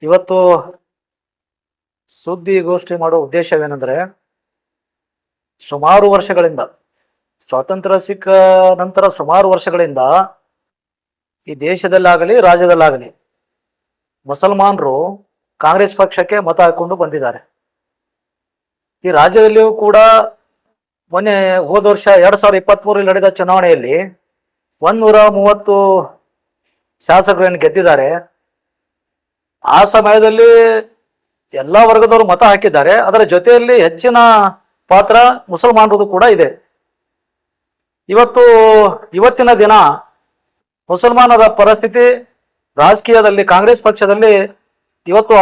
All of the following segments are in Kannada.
ಇವತ್ತು ಸುದ್ದಿಗೋಷ್ಠಿ ಮಾಡೋ ಉದ್ದೇಶವೇನೆಂದರೆ, ಸುಮಾರು ವರ್ಷಗಳಿಂದ ಸ್ವಾತಂತ್ರ್ಯ ಸಿಕ್ಕ ನಂತರ ಸುಮಾರು ವರ್ಷಗಳಿಂದ ಈ ದೇಶದಲ್ಲಾಗಲಿ ರಾಜ್ಯದಲ್ಲಾಗಲಿ ಮುಸಲ್ಮಾನರು ಕಾಂಗ್ರೆಸ್ ಪಕ್ಷಕ್ಕೆ ಮತ ಹಾಕೊಂಡು ಬಂದಿದ್ದಾರೆ. ಈ ರಾಜ್ಯದಲ್ಲಿಯೂ ಕೂಡ ಮೊನ್ನೆ ಹೋದ ವರ್ಷ 2023 ನಡೆದ ಚುನಾವಣೆಯಲ್ಲಿ 130 ಶಾಸಕರನ್ನು ಗೆದ್ದಿದ್ದಾರೆ. ಆ ಸಮಯದಲ್ಲಿ ಎಲ್ಲ ವರ್ಗದವರು ಮತ ಹಾಕಿದ್ದಾರೆ. ಅದರ ಜೊತೆಯಲ್ಲಿ ಹೆಚ್ಚಿನ ಪಾತ್ರ ಮುಸಲ್ಮಾನರದು ಕೂಡ ಇದೆ. ಇವತ್ತಿನ ದಿನ ಮುಸಲ್ಮಾನರ ಪರಿಸ್ಥಿತಿ ರಾಜಕೀಯದಲ್ಲಿ ಕಾಂಗ್ರೆಸ್ ಪಕ್ಷದಲ್ಲಿ ಇವತ್ತು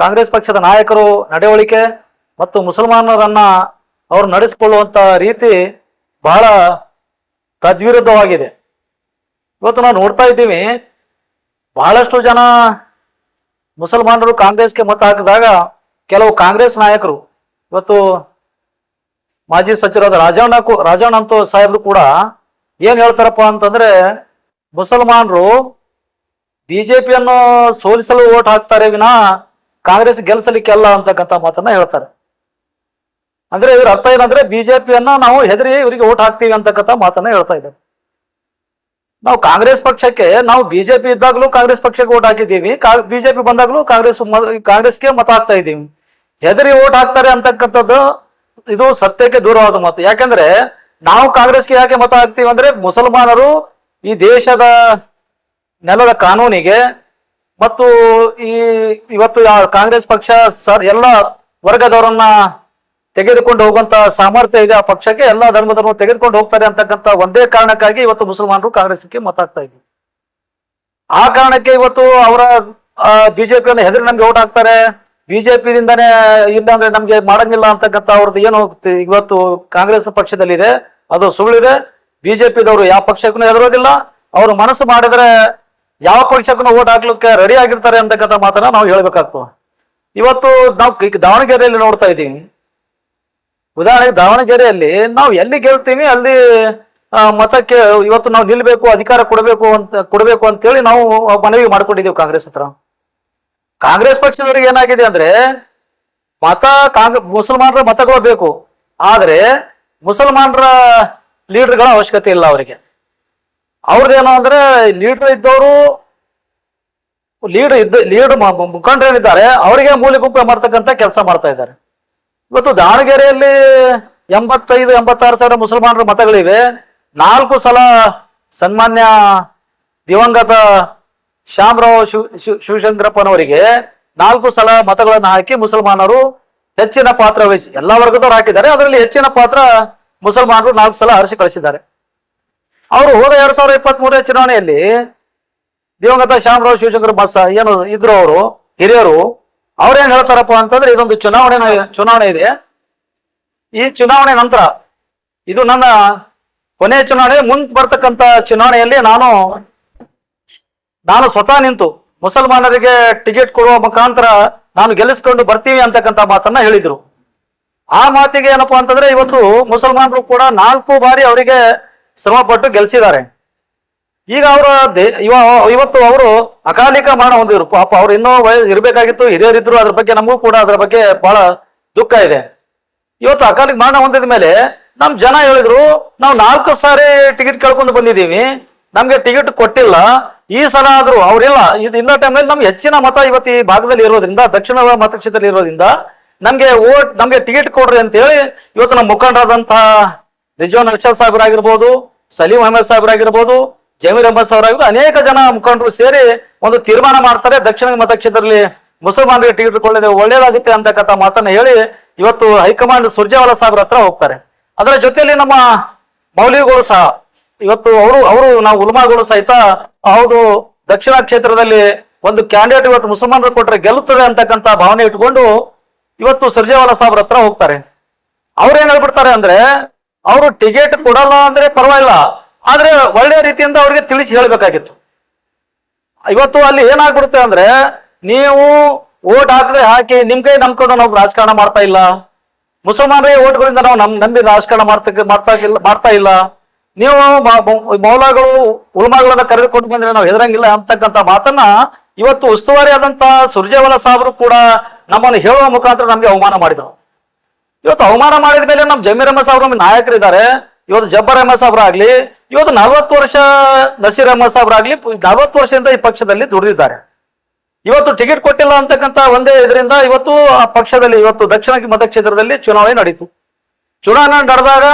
ಕಾಂಗ್ರೆಸ್ ಪಕ್ಷದ ನಾಯಕರು ನಡವಳಿಕೆ ಮತ್ತು ಮುಸಲ್ಮಾನರನ್ನ ಅವರು ನಡೆಸಿಕೊಳ್ಳುವಂತ ರೀತಿ ಬಹಳ ತದ್ವಿರುದ್ಧವಾಗಿದೆ. ಇವತ್ತು ನಾವು ನೋಡ್ತಾ ಇದ್ದೀವಿ, ಬಹಳಷ್ಟು ಜನ ಮುಸಲ್ಮಾನರು ಕಾಂಗ್ರೆಸ್ಗೆ ಮತ ಹಾಕಿದಾಗ ಕೆಲವು ಕಾಂಗ್ರೆಸ್ ನಾಯಕರು, ಇವತ್ತು ಮಾಜಿ ಸಚಿವರಾದ ರಾಜಣ್ಣ ಅಂತ ಸಾಹೇಬ್ರು ಕೂಡ ಏನ್ ಹೇಳ್ತಾರಪ್ಪ ಅಂತಂದ್ರೆ, ಮುಸಲ್ಮಾನರು ಬಿಜೆಪಿಯನ್ನು ಸೋಲಿಸಲು ಓಟ್ ಹಾಕ್ತಾರೆ ವಿನಾ ಕಾಂಗ್ರೆಸ್ ಗೆಲ್ಸಲಿಕ್ಕೆ ಅಲ್ಲ ಅಂತಕ್ಕಂಥ ಮಾತನ್ನ ಹೇಳ್ತಾರೆ. ಅಂದ್ರೆ ಇದ್ರ ಅರ್ಥ ಏನಂದ್ರೆ, ಬಿಜೆಪಿಯನ್ನ ನಾವು ಹೆದರಿ ಇವರಿಗೆ ಓಟ್ ಹಾಕ್ತೀವಿ ಅಂತಕ್ಕಂಥ ಮಾತನ್ನ ಹೇಳ್ತಾ ಇದ್ದಾರೆ. ನಾವು ಕಾಂಗ್ರೆಸ್ ಪಕ್ಷಕ್ಕೆ, ನಾವು ಬಿಜೆಪಿ ಇದ್ದಾಗಲೂ ಕಾಂಗ್ರೆಸ್ ಪಕ್ಷಕ್ಕೆ ಓಟ್ ಹಾಕಿದ್ದೀವಿ, ಬಿಜೆಪಿ ಬಂದಾಗಲೂ ಕಾಂಗ್ರೆಸ್ಗೆ ಮತ ಹಾಕ್ತಾ ಇದ್ದೀವಿ. ಹೆದರಿ ಓಟ್ ಹಾಕ್ತಾರೆ ಅಂತಕ್ಕಂಥದ್ದು ಇದು ಸತ್ಯಕ್ಕೆ ದೂರವಾದ ಮಾತು. ಯಾಕಂದ್ರೆ ನಾವು ಕಾಂಗ್ರೆಸ್ಗೆ ಯಾಕೆ ಮತ ಹಾಕ್ತೀವಿ ಅಂದ್ರೆ, ಮುಸಲ್ಮಾನರು ಈ ದೇಶದ ನೆಲದ ಕಾನೂನಿಗೆ ಮತ್ತು ಇವತ್ತು ಕಾಂಗ್ರೆಸ್ ಪಕ್ಷ ಎಲ್ಲ ವರ್ಗದವರನ್ನ ತೆಗೆದುಕೊಂಡು ಹೋಗುವಂತ ಸಾಮರ್ಥ್ಯ ಇದೆ ಆ ಪಕ್ಷಕ್ಕೆ. ಎಲ್ಲ ಧರ್ಮದವರು ತೆಗೆದುಕೊಂಡು ಹೋಗ್ತಾರೆ ಅಂತಕ್ಕಂಥ ಒಂದೇ ಕಾರಣಕ್ಕಾಗಿ ಇವತ್ತು ಮುಸಲ್ಮಾನರು ಕಾಂಗ್ರೆಸ್ಗೆ ಮತ ಹಾಕ್ತಾ ಇದ್ದೀವಿ. ಆ ಕಾರಣಕ್ಕೆ ಇವತ್ತು ಅವರ ಬಿಜೆಪಿಯನ್ನು ಹೆದರಿ ನಮ್ಗೆ ಓಟ್ ಹಾಕ್ತಾರೆ, ಬಿಜೆಪಿದಿಂದಾನೇ ಇಲ್ಲ ಅಂದ್ರೆ ನಮ್ಗೆ ಮಾಡಂಗಿಲ್ಲ ಅಂತಕ್ಕಂಥ ಅವ್ರದ್ದು ಏನು ಇವತ್ತು ಕಾಂಗ್ರೆಸ್ ಪಕ್ಷದಲ್ಲಿದೆ ಅದು ಸುಳ್ಳಿದೆ. ಬಿಜೆಪಿದವರು ಯಾವ ಪಕ್ಷಕ್ಕೂ ಹೆದರೋದಿಲ್ಲ. ಅವರು ಮನಸ್ಸು ಮಾಡಿದ್ರೆ ಯಾವ ಪಕ್ಷಕ್ಕೂ ಓಟ್ ಹಾಕ್ಲಿಕ್ಕೆ ರೆಡಿ ಆಗಿರ್ತಾರೆ ಅಂತಕ್ಕಂಥ ಮಾತನ್ನ ನಾವು ಹೇಳ್ಬೇಕಾಗ್ತದೆ. ಇವತ್ತು ನಾವು ದಾವಣಗೆರೆಯಲ್ಲಿ ನೋಡ್ತಾ ಇದ್ದೀವಿ. ಉದಾಹರಣೆಗೆ ದಾವಣಗೆರೆಯಲ್ಲಿ ನಾವು ಎಲ್ಲಿ ಗೆಲ್ತೀವಿ ಅಲ್ಲಿ ಮತಕ್ಕೆ ಇವತ್ತು ನಾವು ನಿಲ್ಬೇಕು, ಅಧಿಕಾರ ಕೊಡಬೇಕು ಅಂತೇಳಿ ನಾವು ಮನವಿ ಮಾಡ್ಕೊಂಡಿದ್ದೀವಿ ಕಾಂಗ್ರೆಸ್ ಹತ್ರ. ಕಾಂಗ್ರೆಸ್ ಪಕ್ಷದವರಿಗೆ ಏನಾಗಿದೆ ಅಂದ್ರೆ, ಮುಸಲ್ಮಾನರ ಮತಗಳು ಬೇಕು, ಆದ್ರೆ ಮುಸಲ್ಮಾನರ ಲೀಡರ್ಗಳ ಅವಶ್ಯಕತೆ ಇಲ್ಲ ಅವರಿಗೆ. ಅವ್ರದ್ದೇನು ಅಂದ್ರೆ, ಲೀಡ್ ಮುಖಂಡರೇನಿದ್ದಾರೆ ಅವರಿಗೆ ಮೂಲೆಗುಂಪೆ ಮಾಡ್ತಕ್ಕಂಥ ಕೆಲಸ ಮಾಡ್ತಾ ಇದ್ದಾರೆ. ಇವತ್ತು ದಾವಣಗೆರೆಯಲ್ಲಿ 85-86 ಸಾವಿರ ಮುಸಲ್ಮಾನರ ಮತಗಳಿವೆ. 4 ಸಲ ಸನ್ಮಾನ್ಯ ದಿವಂಗತ ಶ್ಯಾಮರಾವ್ ಶಿವಶಂಕರಪ್ಪನವರಿಗೆ 4 ಸಲ ಮತಗಳನ್ನು ಹಾಕಿ ಮುಸಲ್ಮಾನರು ಹೆಚ್ಚಿನ ಪಾತ್ರ ವಹಿಸಿ, ಎಲ್ಲಾ ವರ್ಗದವರು ಹಾಕಿದ್ದಾರೆ, ಅದರಲ್ಲಿ ಹೆಚ್ಚಿನ ಪಾತ್ರ ಮುಸಲ್ಮಾನರು 4 ಸಲ ಹರಿಸಿ ಕಳಿಸಿದ್ದಾರೆ. ಅವರು ಹೋದ 2023 ಚುನಾವಣೆಯಲ್ಲಿ ದಿವಂಗತ ಶ್ಯಾಮರಾವ್ ಶಿವಶಂಕರ ಏನು ಇದ್ರು ಅವರು ಹಿರಿಯರು, ಅವ್ರೇನ್ ಹೇಳ್ತಾರಪ್ಪ ಅಂತಂದ್ರೆ, ಇದೊಂದು ಚುನಾವಣೆ ಇದೆ, ಈ ಚುನಾವಣೆ ನಂತರ ಇದು ನನ್ನ ಕೊನೆಯ ಚುನಾವಣೆ, ಮುಂದೆ ಬರ್ತಕ್ಕಂಥ ಚುನಾವಣೆಯಲ್ಲಿ ನಾನು ಸ್ವತಃ ನಿಂತು ಮುಸಲ್ಮಾನರಿಗೆ ಟಿಕೆಟ್ ಕೊಡುವ ಮುಖಾಂತರ ನಾನು ಗೆಲ್ಲಿಸ್ಕೊಂಡು ಬರ್ತೀವಿ ಅಂತಕ್ಕಂಥ ಮಾತನ್ನ ಹೇಳಿದ್ರು. ಆ ಮಾತಿಗೆ ಏನಪ್ಪಾ ಅಂತಂದ್ರೆ, ಇವತ್ತು ಮುಸಲ್ಮಾನರು ಕೂಡ 4 ಬಾರಿ ಅವರಿಗೆ ಶ್ರಮ ಪಟ್ಟು ಗೆಲ್ಸಿದ್ದಾರೆ. ಈಗ ಇವತ್ತು ಅವರು ಅಕಾಲಿಕ ಮರಣ ಹೊಂದಿದ್ರು. ಪಾಪ ಅವ್ರು ಇನ್ನೂ ಇರ್ಬೇಕಾಗಿತ್ತು, ಹಿರಿಯರಿದ್ರು, ಅದ್ರ ಬಗ್ಗೆ ನಮಗೂ ಕೂಡ ಅದರ ಬಗ್ಗೆ ಬಹಳ ದುಃಖ ಇದೆ. ಇವತ್ತು ಅಕಾಲಿಕ ಮರಣ ಹೊಂದಿದ ಮೇಲೆ ನಮ್ ಜನ ಹೇಳಿದ್ರು, ನಾವು 4 ಸಾರಿ ಟಿಕೆಟ್ ಕೇಳ್ಕೊಂಡು ಬಂದಿದ್ದೀವಿ, ನಮ್ಗೆ ಟಿಕೆಟ್ ಕೊಟ್ಟಿಲ್ಲ, ಈ ಸಲ ಆದ್ರೂ ಅವ್ರಿಲ್ಲ, ಇಲ್ಲ ಟೈಮ್ನಲ್ಲಿ ನಮ್ಗೆ ಹೆಚ್ಚಿನ ಮತ ಇವತ್ತು ಈ ಭಾಗದಲ್ಲಿ ಇರೋದ್ರಿಂದ, ದಕ್ಷಿಣ ಮತಕ್ಷೇತ್ರದಲ್ಲಿ ಇರೋದ್ರಿಂದ ನಮ್ಗೆ ಟಿಕೆಟ್ ಕೊಡ್ರಿ ಅಂತ ಹೇಳಿ ಇವತ್ತು ನಮ್ಮ ಮುಖಂಡರಾದಂತಹ ರಿಜ್ವಾನ್ ಅರ್ಷದ್ ಸಾಹೇಬರಾಗಿರ್ಬೋದು, ಸಲೀಂ ಅಹಮದ್ ಸಾಹೇಬರಾಗಿರ್ಬೋದು, ಜಮೀರ್ ಅಹಮದ್ ಸಾಹೇಬರಾಗಿರ್ಬೋದು, ಅನೇಕ ಜನ ಮುಖಂಡರು ಸೇರಿ ಒಂದು ತೀರ್ಮಾನ ಮಾಡ್ತಾರೆ, ದಕ್ಷಿಣ ಮತಕ್ಷೇತ್ರದಲ್ಲಿ ಮುಸಲ್ಮಾನರಿಗೆ ಟಿಕೆಟ್ ಕೊಳ್ಳೋದು ಒಳ್ಳೇದಾಗುತ್ತೆ ಅಂತಕ್ಕಂಥ ಮಾತನ್ನ ಹೇಳಿ ಇವತ್ತು ಹೈಕಮಾಂಡ್ ಸುರ್ಜೇವಾಲಾ ಸಾಹೇಬ್ರ ಹತ್ರ ಹೋಗ್ತಾರೆ. ಅದರ ಜೊತೆಯಲ್ಲಿ ನಮ್ಮ ಮೌಲ್ವಿಗಳು ಸಹ ಇವತ್ತು ನಾವು ಉಲ್ಮಾಗಳು ಸಹಿತ ಹೌದು, ದಕ್ಷಿಣ ಕ್ಷೇತ್ರದಲ್ಲಿ ಒಂದು ಕ್ಯಾಂಡಿಡೇಟ್ ಇವತ್ತು ಮುಸಲ್ಮಾನರು ಕೊಟ್ಟರೆ ಗೆಲ್ಲುತ್ತದೆ ಅಂತಕ್ಕಂಥ ಭಾವನೆ ಇಟ್ಕೊಂಡು ಇವತ್ತು ಸುರ್ಜೇವಾಲಾ ಸಾಹೇಬ್ರ ಹತ್ರ ಹೋಗ್ತಾರೆ. ಅವ್ರೇನ್ ಹೇಳ್ಬಿಡ್ತಾರೆ ಅಂದ್ರೆ, ಅವರು ಟಿಕೆಟ್ ಕೊಡಲ್ಲ ಅಂದ್ರೆ ಪರವಾಗಿಲ್ಲ, ಆದ್ರೆ ಒಳ್ಳೆಯ ರೀತಿಯಿಂದ ಅವ್ರಿಗೆ ತಿಳಿಸಿ ಹೇಳ್ಬೇಕಾಗಿತ್ತು. ಇವತ್ತು ಅಲ್ಲಿ ಏನಾಗ್ಬಿಡುತ್ತೆ ಅಂದ್ರೆ, ನೀವು ಓಟ್ ಹಾಕಿದ್ರೆ ಹಾಕಿ, ನಿಮ್ ಕೈ ನಂಬ್ಕೊಂಡು ನಾವು ರಾಜಕಾರಣ ಮಾಡ್ತಾ ಇಲ್ಲ, ಮುಸಲ್ಮಾನರಿಗೆ ಓಟ್ಗಳಿಂದ ನಾವು ನಂಬಿ ರಾಜಕಾರಣ ಮಾಡ್ತಾ ಇಲ್ಲ, ನೀವು ಮೌಲಾಗಳು ಉಲ್ಮಾಗಳನ್ನ ಕರೆದುಕೊಂಡು ಬಂದ್ರೆ ನಾವು ಹೆದರಂಗಿಲ್ಲ ಅಂತಕ್ಕಂಥ ಮಾತನ್ನ ಇವತ್ತು ಉಸ್ತುವಾರಿ ಆದಂತ ಸುರ್ಜೇವಾಲಾ ಸಾಹೇಬರು ಕೂಡ ನಮ್ಮನ್ನು ಹೇಳುವ ಮುಖಾಂತರ ನಮ್ಗೆ ಅವಮಾನ ಮಾಡಿದ್ರು. ಇವತ್ತು ಅವಮಾನ ಮಾಡಿದ ಮೇಲೆ ನಮ್ಮ ಜಮೀರ್ ಅಹಮದ್ ಸಾಹೇಬ್ರು ನಮ್ಮ ನಾಯಕರಿದ್ದಾರೆ. ಇವತ್ತು ಜಬ್ಬರ್ ಅಹಮದ್ ಸಾಹೇಬ್ರಾಗ್ಲಿ, ಇವತ್ತು 40 ವರ್ಷ ನಸೀರ್ ಅಹಮದ್ ಸಾಹೇಬ್ರಾಗ್ಲಿ 40 ವರ್ಷದಿಂದ ಈ ಪಕ್ಷದಲ್ಲಿ ದುಡಿದಿದ್ದಾರೆ. ಇವತ್ತು ಟಿಕೆಟ್ ಕೊಟ್ಟಿಲ್ಲ ಅಂತಕ್ಕಂಥ ಒಂದೇ ಇದರಿಂದ ಇವತ್ತು ಆ ಪಕ್ಷದಲ್ಲಿ ಇವತ್ತು ದಕ್ಷಿಣ ಮತಕ್ಷೇತ್ರದಲ್ಲಿ ಚುನಾವಣೆ ನಡೀತು. ಚುನಾವಣೆ ನಡೆದಾಗ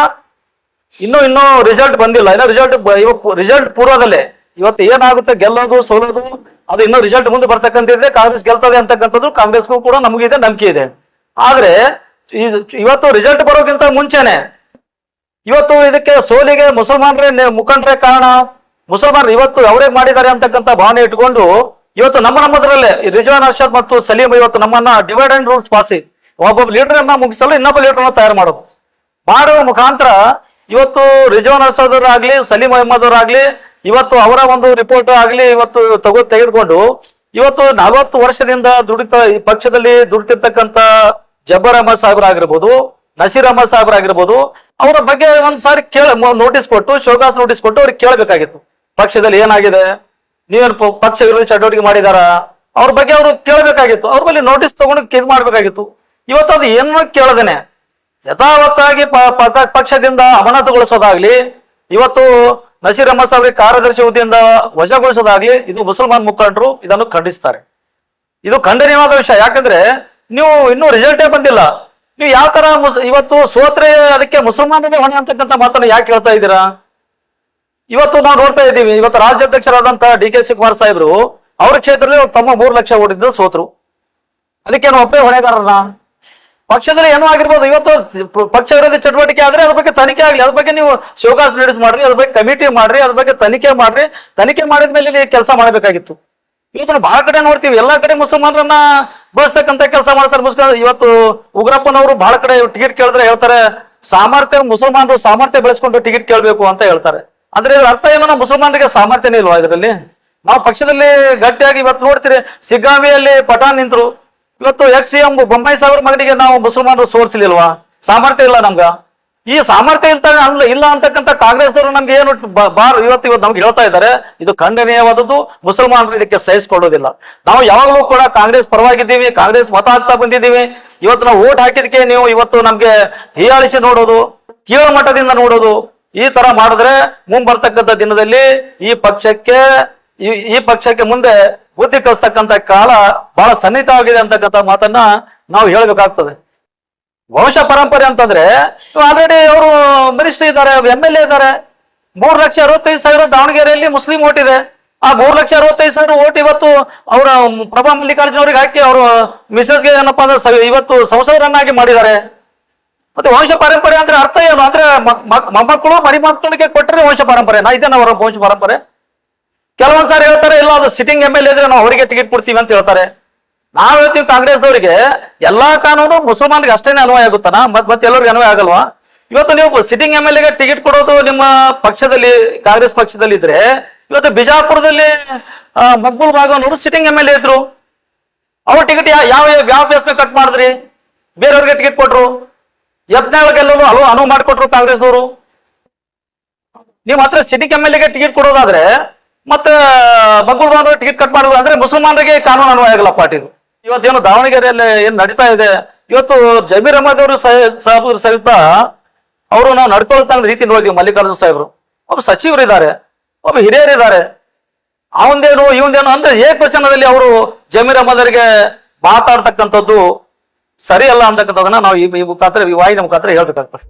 ಇನ್ನೂ ರಿಸಲ್ಟ್ ಬಂದಿಲ್ಲ. ಇನ್ನೂ ರಿಸಲ್ಟ್ ಪೂರ್ವದಲ್ಲೇ ಇವತ್ತು ಏನಾಗುತ್ತೆ, ಗೆಲ್ಲೋದು ಸೋಲೋದು ಅದು ಇನ್ನೂ ರಿಸಲ್ಟ್ ಮುಂದೆ ಬರ್ತಕ್ಕಂಥದ್ದೇ. ಕಾಂಗ್ರೆಸ್ ಗೆಲ್ತದೆ ಅಂತಕ್ಕಂಥದ್ದು ಕಾಂಗ್ರೆಸ್ಗೂ ಕೂಡ ನಮಗಿದೆ, ನಂಬಿಕೆ ಇದೆ. ಆದ್ರೆ ಇವತ್ತು ರಿಸಲ್ಟ್ ಬರೋಕ್ಕಿಂತ ಮುಂಚೆನೆ ಇವತ್ತು ಇದಕ್ಕೆ ಸೋಲಿಗೆ ಮುಸಲ್ಮಾನರೇ ಮುಖಂಡರೇ ಕಾರಣ. ಮುಸಲ್ಮಾನರು ಇವತ್ತು ಅವರೇ ಮಾಡಿದ್ದಾರೆ ಅಂತಕ್ಕಂಥ ಭಾವನೆ ಇಟ್ಕೊಂಡು ಇವತ್ತು ನಮ್ಮದ್ರಲ್ಲೇ ರಿಜ್ವಾನ್ ಅರ್ಷದ್ ಮತ್ತು ಸಲೀಂ ಇವತ್ತು ನಮ್ಮನ್ನ ಡಿವೈಡ್ ಅಂಡ್ ರೂಲ್ಸ್ ಪಾಸಿ, ಒಬ್ಬೊಬ್ಬ ಲೀಡರ್ ಅನ್ನ ಮುಗಿಸಲು ಇನ್ನೊಬ್ಬ ಲೀಡರ್ ತಯಾರು ಮಾಡುವ ಮುಖಾಂತರ ಇವತ್ತು ರಿಜ್ವಾನ್ ಅರ್ಷದ್ ಅವರಾಗ್ಲಿ, ಸಲೀಂ ಅಹಮದ್ ಅವರಾಗ್ಲಿ, ಇವತ್ತು ಅವರ ಒಂದು ರಿಪೋರ್ಟ್ ಆಗ್ಲಿ ಇವತ್ತು ತೆಗೆದುಕೊಂಡು ಇವತ್ತು 40 ವರ್ಷದಿಂದ ಈ ಪಕ್ಷದಲ್ಲಿ ದುಡಿತಿರ್ತಕ್ಕಂಥ ಜಬ್ಬರ್ ಅಹಮದ್ ಸಾಹೇಬ್ರಾಗಿರ್ಬೋದು, ನಸೀರ್ ಅಹಮದ್ ಸಾಹೇಬ್ರಾಗಿರ್ಬೋದು, ಅವರ ಬಗ್ಗೆ ಒಂದ್ಸಾರಿ ನೋಟಿಸ್ ಕೊಟ್ಟು, ಶೋಕಾಸ್ ನೋಟಿಸ್ ಕೊಟ್ಟು ಅವ್ರಿಗೆ ಕೇಳಬೇಕಾಗಿತ್ತು. ಪಕ್ಷದಲ್ಲಿ ಏನಾಗಿದೆ, ನೀವೇನು ಪಕ್ಷ ವಿರೋಧಿ ಚಟುವಟಿಕೆ ಮಾಡಿದಾರ, ಅವ್ರ ಬಗ್ಗೆ ಅವರು ಕೇಳಬೇಕಾಗಿತ್ತು. ಅವ್ರ ಬಗ್ಗೆ ನೋಟಿಸ್ ತಗೊಂಡು ಇದು ಮಾಡ್ಬೇಕಾಗಿತ್ತು. ಇವತ್ತು ಅದು ಏನು ಕೇಳದೇನೆ ಯಥಾವತ್ತಾಗಿ ಪಕ್ಷದಿಂದ ಅಮಾನತುಗೊಳಿಸೋದಾಗ್ಲಿ, ಇವತ್ತು ನಸೀರ್ ಅಹಮದ್ ಸಾಹೇಬ್ರಿಗೆ ಕಾರ್ಯದರ್ಶಿ ಹುದ್ದೆಯಿಂದ ವಜಾಗೊಳಿಸೋದಾಗ್ಲಿ, ಇದು ಮುಸಲ್ಮಾನ್ ಮುಖಂಡರು ಇದನ್ನು ಖಂಡಿಸ್ತಾರೆ. ಇದು ಖಂಡನೀಯವಾದ ವಿಷಯ. ಯಾಕಂದ್ರೆ ನೀವು ಇನ್ನೂ ರಿಸಲ್ಟೇ ಬಂದಿಲ್ಲ. ನೀವು ಯಾವ ತರ ಇವತ್ತು ಸೋತ್ರೆ ಅದಕ್ಕೆ ಮುಸಲ್ಮಾನರೇ ಹೊಣೆ ಅಂತಕ್ಕಂಥ ಮಾತನ್ನು ಯಾಕೆ ಹೇಳ್ತಾ ಇದ್ದೀರಾ? ಇವತ್ತು ನಾವು ನೋಡ್ತಾ ಇದ್ದೀವಿ, ಇವತ್ತು ರಾಜ್ಯಾಧ್ಯಕ್ಷರಾದಂತಹ DK ಶಿವಕುಮಾರ್ ಸಾಹೇಬ್ರು ಅವ್ರ ಕ್ಷೇತ್ರದಲ್ಲಿ ತಮ್ಮ 3 ಲಕ್ಷ ಓಟಿದ್ದು ಸೋತ್ರು. ಅದಕ್ಕೇನು ಒಬ್ಬರೇ ಹೊಣೆಗಾರನ? ಪಕ್ಷದಲ್ಲಿ ಏನೋ ಆಗಿರ್ಬೋದು. ಇವತ್ತು ಪಕ್ಷ ವಿರೋಧಿ ಚಟುವಟಿಕೆ ಆದ್ರೆ ಅದ್ರ ಬಗ್ಗೆ ತನಿಖೆ ಆಗ್ಲಿ, ಅದ್ರ ಬಗ್ಗೆ ನೀವು ಶೋಕಾಸ್ ನೋಟಿಸ್ ಮಾಡ್ರಿ, ಅದ್ರ ಬಗ್ಗೆ ಕಮಿಟಿ ಮಾಡ್ರಿ, ಅದ್ರ ಬಗ್ಗೆ ತನಿಖೆ ಮಾಡ್ರಿ. ತನಿಖೆ ಮಾಡಿದ ಮೇಲೆ ನೀವು ಕೆಲಸ ಮಾಡಬೇಕಾಗಿತ್ತು. ಇವತ್ತು ಬಹಳ ಕಡೆ ನೋಡ್ತೀವಿ, ಎಲ್ಲಾ ಕಡೆ ಮುಸಲ್ಮಾನರನ್ನ ಬಳಸ್ತಕ್ಕಂಥ ಕೆಲಸ ಮಾಡ್ತಾರೆ. ಇವತ್ತು ಉಗ್ರಪ್ಪನವರು ಬಹಳ ಕಡೆ ಟಿಕೆಟ್ ಕೇಳಿದ್ರೆ ಹೇಳ್ತಾರೆ, ಮುಸಲ್ಮಾನರು ಸಾಮರ್ಥ್ಯ ಬೆಳೆಸ್ಕೊಂಡು ಟಿಕೆಟ್ ಕೇಳಬೇಕು ಅಂತ ಹೇಳ್ತಾರೆ. ಅಂದ್ರೆ ಇದ್ರ ಅರ್ಥ ಏನೋ, ನಮ್ಮ ಮುಸಲ್ಮಾನರಿಗೆ ಸಾಮರ್ಥ್ಯನೇ ಇಲ್ವಾ ಇದರಲ್ಲಿ? ನಾವು ಪಕ್ಷದಲ್ಲಿ ಗಟ್ಟಿಯಾಗಿ ಇವತ್ತು ನೋಡ್ತೀರಿ, ಸಿಗ್ಗಾವಿಯಲ್ಲಿ ಪಠಾಣ್ ನಿಂತರು. ಇವತ್ತು CM ಬೊಮ್ಮಾಯಿ ಸಾಹೇಬ್ರ ಮಗನಿಗೆ ನಾವು ಮುಸಲ್ಮಾನರು ಸೋರ್ಸಲಿಲ್ವಾ? ಸಾಮರ್ಥ್ಯ ಇಲ್ಲ ನಮ್ಗ. ಈ ಸಾಮರ್ಥ್ಯ ಇಲ್ಲ ಅಂತಕ್ಕಂಥ ಕಾಂಗ್ರೆಸ್ದವರು ನಮ್ಗೆ ಏನು ಇವತ್ತು ನಮ್ಗೆ ಹೇಳ್ತಾ ಇದ್ದಾರೆ. ಇದು ಖಂಡನೀಯವಾದದ್ದು. ಮುಸಲ್ಮಾನರು ಇದಕ್ಕೆ ಸಹಿಸಿಕೊಳ್ಳೋದಿಲ್ಲ. ನಾವು ಯಾವಾಗಲೂ ಕೂಡ ಕಾಂಗ್ರೆಸ್ ಪರವಾಗಿದ್ದೀವಿ, ಕಾಂಗ್ರೆಸ್ ಮತ ಹಾಕ್ತಾ ಬಂದಿದ್ದೀವಿ. ಇವತ್ತು ನಾವು ಓಟ್ ಹಾಕಿದಕ್ಕೆ ನೀವು ಇವತ್ತು ನಮ್ಗೆ ಹೀಯಾಳಿಸಿ ನೋಡೋದು, ಕೀಳು ಮಟ್ಟದಿಂದ ನೋಡೋದು, ಈ ತರ ಮಾಡಿದ್ರೆ ಮುಂಬರ್ತಕ್ಕಂಥ ದಿನದಲ್ಲಿ ಈ ಪಕ್ಷಕ್ಕೆ ಮುಂದೆ ಬುದ್ಧಿ ಕಲಿಸ್ತಕ್ಕಂಥ ಕಾಲ ಬಹಳ ಸನ್ನಿಹಿತವಾಗಿದೆ ಅಂತಕ್ಕಂಥ ಮಾತನ್ನ ನಾವು ಹೇಳ್ಬೇಕಾಗ್ತದೆ. ವಂಶ ಪರಂಪರೆ ಅಂತಂದ್ರೆ ಆಲ್ರೆಡಿ ಅವರು ಮಿನಿಸ್ಟರ್ ಇದ್ದಾರೆ, MLA ಇದ್ದಾರೆ. 3,65,000 ದಾವಣಗೆರೆಯಲ್ಲಿ ಮುಸ್ಲಿಂ ಓಟ್ ಇದೆ. ಆ 3,65,000 ಓಟ್ ಇವತ್ತು ಅವರ ಪ್ರಭಾ ಮಲ್ಲಿಕಾರ್ಜುನ ಅವರಿಗೆ ಹಾಕಿ ಅವರು ಮಿಸಸ್ಗೆ ಏನಪ್ಪಾ ಅಂದ್ರೆ ಇವತ್ತು ಸಂಸದರನ್ನಾಗಿ ಮಾಡಿದ್ದಾರೆ. ಮತ್ತೆ ವಂಶ ಪರಂಪರೆ ಅಂದ್ರೆ ಅರ್ಥ ಏನು ಅಂದ್ರೆ ಮೊಮ್ಮಕ್ಕಳು ಮರಿಮಕ್ಕಳಿಗೆ ಕೊಟ್ಟರೆ ವಂಶ ಪರಂಪರೆ ಇದೇನ ಅವರ ವಂಶ ಪರಂಪರೆ? ಕೆಲವೊಂದ್ ಸಾರಿ ಹೇಳ್ತಾರೆ, ಇಲ್ಲ ಅದು ಸಿಟ್ಟಿಂಗ್ MLA ಇದ್ರೆ ನಾವು ಅವರಿಗೆ ಟಿಕೆಟ್ ಕೊಡ್ತೀವಿ ಅಂತ ಹೇಳ್ತಾರೆ. ನಾವ್ ಹೇಳ್ತೀವಿ ಕಾಂಗ್ರೆಸ್ದವರಿಗೆ ಎಲ್ಲಾ ಕಾನೂನು ಮುಸಲ್ಮಾನ್ರಿಗೆ ಅಷ್ಟೇನೆ ಅನ್ವಯ ಆಗುತ್ತಾನ, ಮತ್ತೆ ಎಲ್ಲರಿಗೂ ಅನ್ವಯ ಆಗಲ್ವಾ? ಇವತ್ತು ನೀವು ಸಿಟ್ಟಿಂಗ್ MLA ಟಿಕೆಟ್ ಕೊಡೋದು ನಿಮ್ಮ ಪಕ್ಷದಲ್ಲಿ, ಕಾಂಗ್ರೆಸ್ ಪಕ್ಷದಲ್ಲಿ ಇದ್ರೆ, ಇವತ್ತು ಬಿಜಾಪುರದಲ್ಲಿ ಮಕ್ಬೂಲ್ ಬಾಗವನವರು ಸಿಟ್ಟಿಂಗ್ MLA ಇದ್ರು. ಅವ್ರ ಟಿಕೆಟ್ ಯಾವ ಬೇಸ್ ಮೇಲೆ ಕಟ್ ಮಾಡಿದ್ರಿ? ಬೇರೆಯವ್ರಿಗೆ ಟಿಕೆಟ್ ಕೊಟ್ರು. ಯತ್ನಾಳ್ಗೆಲ್ಲೂ ಅನುವು ಮಾಡಿಕೊಟ್ರು ಕಾಂಗ್ರೆಸ್ದವರು. ನೀವು ಮಾತ್ರ ಸಿಟ್ಟಿಂಗ್ MLA ಟಿಕೆಟ್ ಕೊಡೋದಾದ್ರೆ ಮತ್ತೆ ಮಕ್ಬೂಲ್ ಬಾಗವನವರು ಟಿಕೆಟ್ ಕಟ್ ಮಾಡೋದು ಅಂದ್ರೆ ಮುಸಲ್ಮಾನರಿಗೆ ಕಾನೂನು ಅನ್ವಯ ಆಗಲ್ಲ ಪಾರ್ಟಿದು. ಇವತ್ತೇನು ದಾವಣಗೆರೆಯಲ್ಲಿ ಏನ್ ನಡೀತಾ ಇದೆ, ಇವತ್ತು ಜಮೀರ್ ಅಹಮದ್ ಅವರು ಸಾಹೇಬ್ರು ಸಹಿತ ಅವರು ನಾವು ನಡ್ಕೊಳ್ತಾ ರೀತಿ ನೋಡಿದೀವಿ. ಮಲ್ಲಿಕಾರ್ಜುನ ಸಾಹೇಬ್ರು ಒಬ್ಬ ಸಚಿವರಿದ್ದಾರೆ, ಒಬ್ಬ ಹಿರಿಯರಿದ್ದಾರೆ. ಅವಂದೇನು ಇವಂದೇನು ಅಂದ್ರೆ ಏಕವಚನದಲ್ಲಿ ಅವರು ಜಮೀರ್ ಅಹಮದ್ ಅವರಿಗೆ ಮಾತಾಡ್ತಕ್ಕಂಥದ್ದು ಸರಿಯಲ್ಲ ಅಂತಕ್ಕಂಥದನ್ನ ನಾವು ಈ ಮುಖಾಂತರ, ಈ ವಾಹಿನಿ ಮುಖಾಂತರ ಹೇಳ್ಬೇಕಾಗ್ತದೆ.